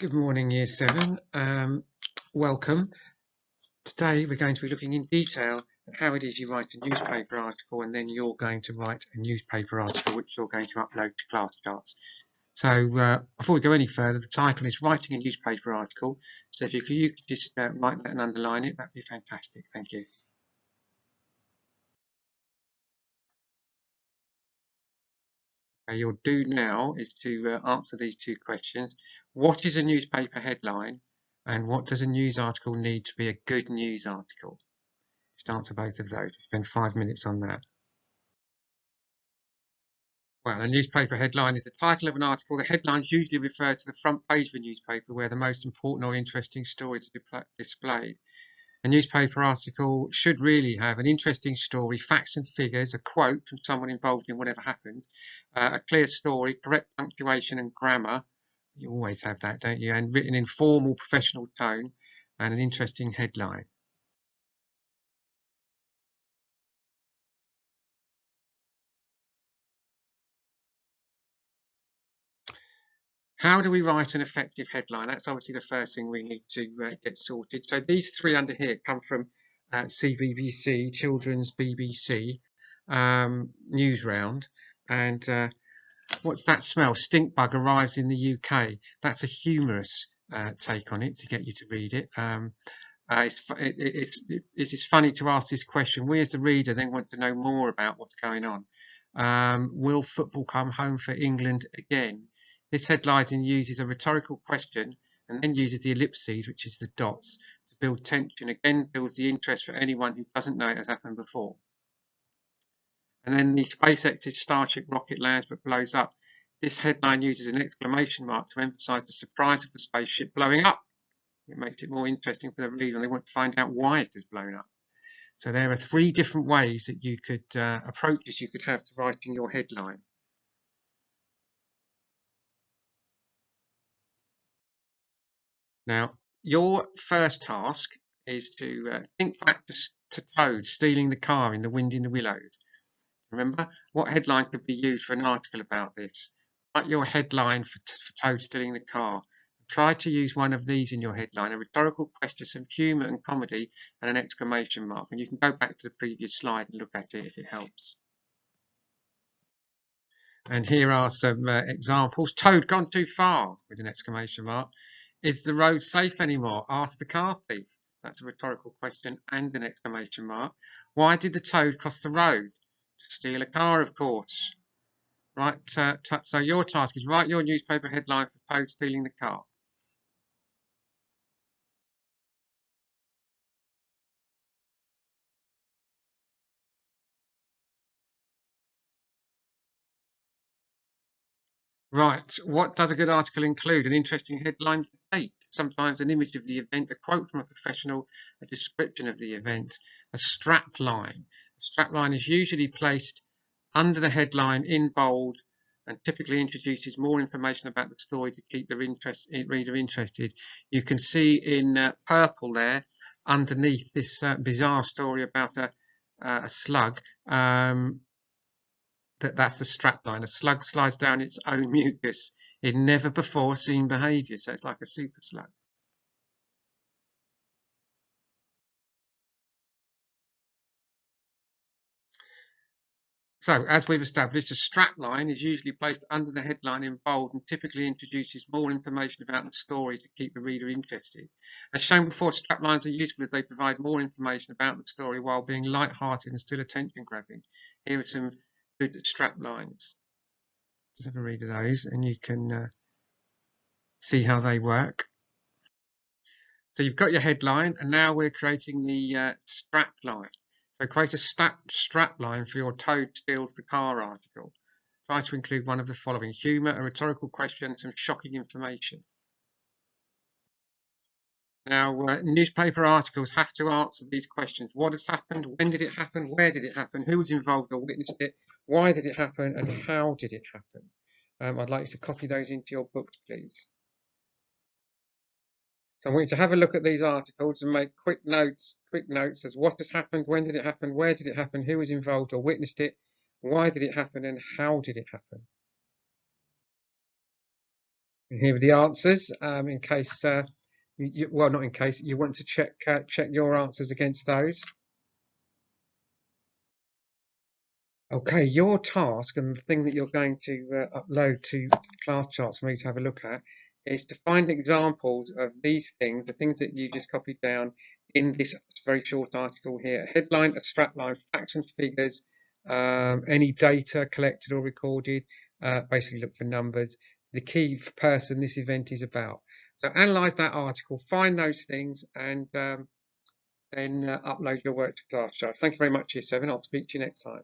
Good morning, Year 7. Welcome. Today we're going to be looking in detail at how it is you write a newspaper article, and then you're going to write a newspaper article which you're going to upload to class charts. So before we go any further, the title is Writing a Newspaper Article. So if you could just write that and underline it, that'd be fantastic. Thank you. You'll do now is to answer these two questions. What is a newspaper headline, and what does a news article need to be a good news article? Just answer both of those. Spend 5 minutes on that. Well, a newspaper headline is the title of an article. The headlines usually refer to the front page of a newspaper where the most important or interesting stories are displayed. A newspaper article should really have an interesting story, facts and figures, a quote from someone involved in whatever happened, a clear story, correct punctuation and grammar. You always have that, don't you? And written in formal, professional tone, and an interesting headline. How do we write an effective headline? That's obviously the first thing we need to get sorted. So these three under here come from CBBC, Children's BBC News Round. And what's that smell? Stink bug arrives in the UK. That's a humorous take on it to get you to read it. It's funny to ask this question. We as the reader then want to know more about what's going on. Will football come home for England again? This headline uses a rhetorical question and then uses the ellipses, which is the dots, to build tension. Again, builds the interest for anyone who doesn't know it has happened before. And then the SpaceX's Starship rocket lands but blows up. This headline uses an exclamation mark to emphasize the surprise of the spaceship blowing up. It makes it more interesting for the reader, and they want to find out why it has blown up. So there are three different ways that you could approaches you could have to writing your headline. Now, your first task is to think back to Toad stealing the car in The Wind in the Willows. Remember, what headline could be used for an article about this? Write your headline for Toad stealing the car. Try to use one of these in your headline, a rhetorical question, some humour and comedy, and an exclamation mark. And you can go back to the previous slide and look at it if it helps. And here are some examples. Toad gone too far, with an exclamation mark. Is the road safe anymore? Asked the car thief. That's a rhetorical question and an exclamation mark. Why did the toad cross the road? To steal a car, of course. Right, so your task is write your newspaper headline for Toad stealing the car. Right, what does a good article include? An interesting headline, date, sometimes an image of the event, a quote from a professional, a description of the event, a strap line. A strap line is usually placed under the headline in bold and typically introduces more information about the story to keep the reader interested. You can see in purple there, underneath this bizarre story about a slug, that's the strap line. A slug slides down its own mucus in never before seen behaviour, so it's like a super slug. So, as we've established, a strap line is usually placed under the headline in bold and typically introduces more information about the story to keep the reader interested. As shown before, strap lines are useful as they provide more information about the story while being light-hearted and still attention-grabbing. Here are some good strap lines. Just have a read of those and you can see how they work. So you've got your headline, and now we're creating the strap line. So create a strap line for your Toad steals the car article. Try to include one of the following: humour, a rhetorical question, some shocking information. Now, newspaper articles have to answer these questions. What has happened? When did it happen? Where did it happen? Who was involved or witnessed it? Why did it happen? And how did it happen? I'd like you to copy those into your books, please. So I want you to have a look at these articles and make quick notes as what has happened, when did it happen, where did it happen, who was involved or witnessed it, why did it happen, and how did it happen. And here are the answers, in case, well, not in case, you want to check your answers against those. Okay, your task and the thing that you're going to upload to class charts for me to have a look at is to find examples of these things, the things that you just copied down in this very short article here. A headline, a strapline, facts and figures, any data collected or recorded, basically look for numbers, the key person this event is about. So analyze that article, find those things, and then upload your work to class charts. Thank you very much, Year 7. I'll speak to you next time.